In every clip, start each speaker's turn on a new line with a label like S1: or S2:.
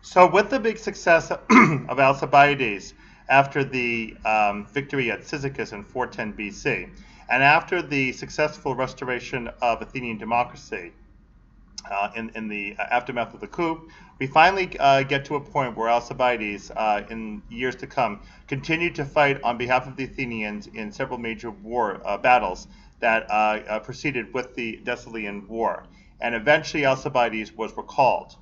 S1: So with the big success of Alcibiades after the victory at Cyzicus in 410 BC, and after the successful restoration of Athenian democracy in the aftermath of the coup, we finally get to a point where Alcibiades, in years to come, continued to fight on behalf of the Athenians in several major battles that proceeded with the Decelean War. And eventually Alcibiades was recalled.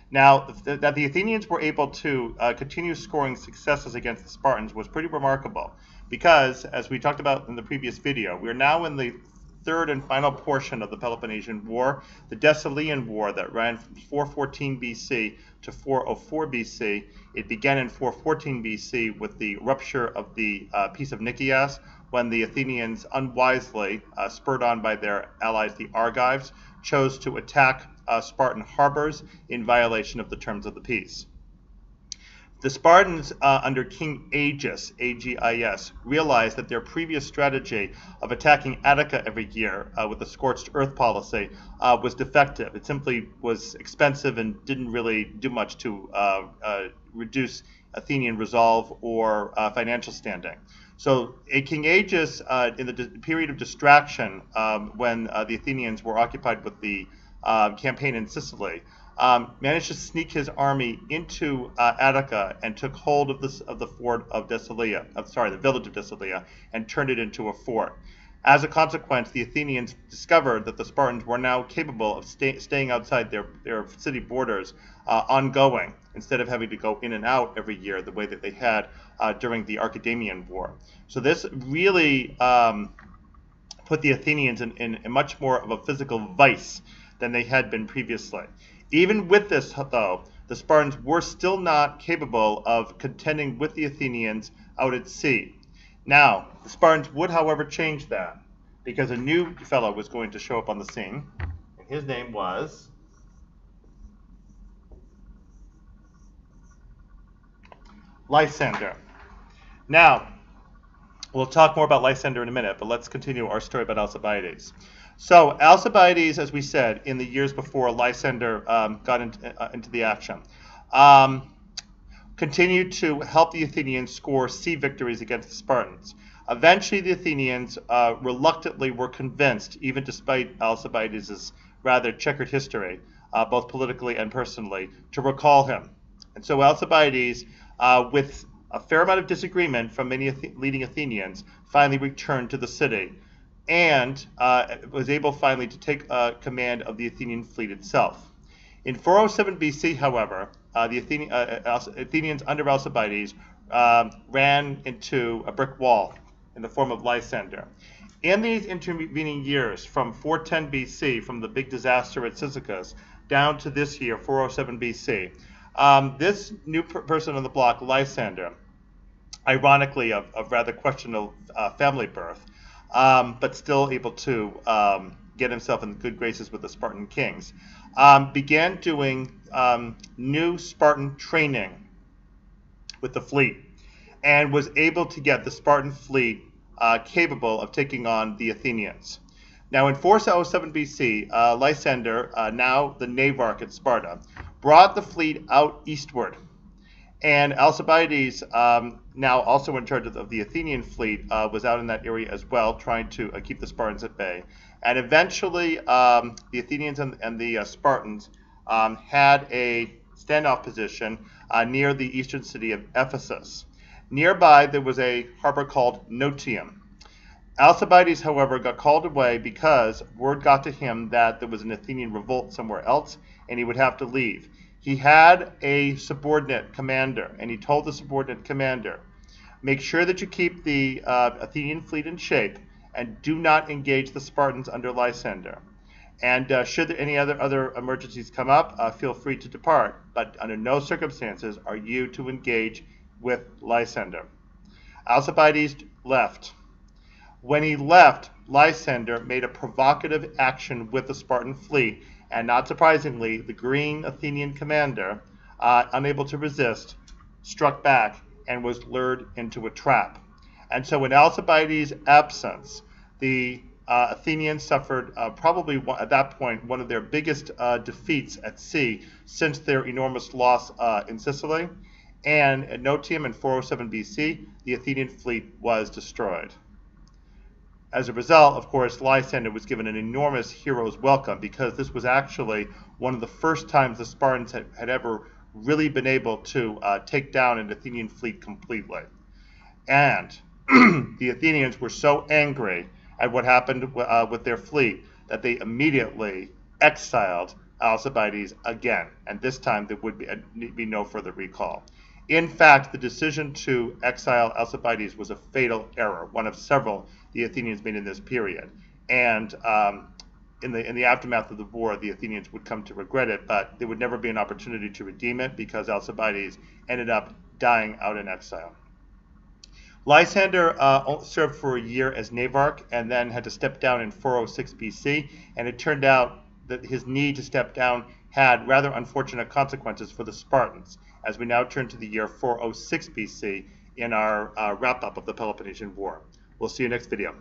S1: Now, that the Athenians were able to continue scoring successes against the Spartans was pretty remarkable because, as we talked about in the previous video, we're now in the third and final portion of the Peloponnesian War, the Decelean War that ran from 414 BC to 404 BC. It began in 414 BC with the rupture of the Peace of Nikias, when the Athenians unwisely, spurred on by their allies the Argives, chose to attack Spartan harbors in violation of the terms of the peace. The Spartans, under King Agis, A-G-I-S, realized that their previous strategy of attacking Attica every year with the scorched earth policy was defective. It simply was expensive and didn't really do much to reduce Athenian resolve or financial standing. So King Agis, in the period of distraction when the Athenians were occupied with the campaign in Sicily, managed to sneak his army into Attica and took hold of the fort of Deceleia, the village of Deceleia, and turned it into a fort. As a consequence, the Athenians discovered that the Spartans were now capable of staying outside their city borders ongoing, instead of having to go in and out every year the way that they had during the Archidamian War. So this really put the Athenians in much more of a physical vice than they had been previously. Even with this, though, the Spartans were still not capable of contending with the Athenians out at sea. Now, the Spartans would, however, change that, because a new fellow was going to show up on the scene, and his name was Lysander. Now, we'll talk more about Lysander in a minute, but let's continue our story about Alcibiades. So Alcibiades, as we said, in the years before Lysander got into the action, continued to help the Athenians score sea victories against the Spartans. Eventually, the Athenians reluctantly were convinced, even despite Alcibiades' rather checkered history, both politically and personally, to recall him. And so Alcibiades, with a fair amount of disagreement from many leading Athenians, finally returned to the city and was able finally to take command of the Athenian fleet itself. In 407 BC, however, the Athenians under Alcibiades ran into a brick wall in the form of Lysander. In these intervening years, from 410 BC, from the big disaster at Cyzicus, down to this year, 407 BC, this new person on the block, Lysander, ironically of rather questionable family birth, but still able to get himself in good graces with the Spartan kings, began doing new Spartan training with the fleet, and was able to get the Spartan fleet capable of taking on the Athenians. Now in 407 BC, Lysander, now the Navarch at Sparta, brought the fleet out eastward. And Alcibiades, now also in charge of the Athenian fleet, was out in that area as well, trying to keep the Spartans at bay. And eventually, the Athenians and the Spartans had a standoff position near the eastern city of Ephesus. Nearby, there was a harbor called Notium. Alcibiades, however, got called away because word got to him that there was an Athenian revolt somewhere else, and he would have to leave. He had a subordinate commander, and he told the subordinate commander, make sure that you keep the Athenian fleet in shape and do not engage the Spartans under Lysander. And should any other emergencies come up, feel free to depart, but under no circumstances are you to engage with Lysander. Alcibiades left. When he left, Lysander made a provocative action with the Spartan fleet, and not surprisingly, the green Athenian commander, unable to resist, struck back and was lured into a trap. And so in Alcibiades' absence, the Athenians suffered probably at that point one of their biggest defeats at sea since their enormous loss in Sicily. And at Notium in 407 BC, the Athenian fleet was destroyed. As a result, of course, Lysander was given an enormous hero's welcome because this was actually one of the first times the Spartans had ever really been able to take down an Athenian fleet completely. And the Athenians were so angry at what happened with their fleet that they immediately exiled Alcibiades again, and this time there would be no further recall. In fact, the decision to exile Alcibiades was a fatal error, one of several the Athenians made in this period. And in the aftermath of the war, the Athenians would come to regret it, but there would never be an opportunity to redeem it because Alcibiades ended up dying out in exile. Lysander served for a year as navarch and then had to step down in 406 BC, and it turned out that his need to step down had rather unfortunate consequences for the Spartans, as we now turn to the year 406 BC in our wrap-up of the Peloponnesian War. We'll see you next video.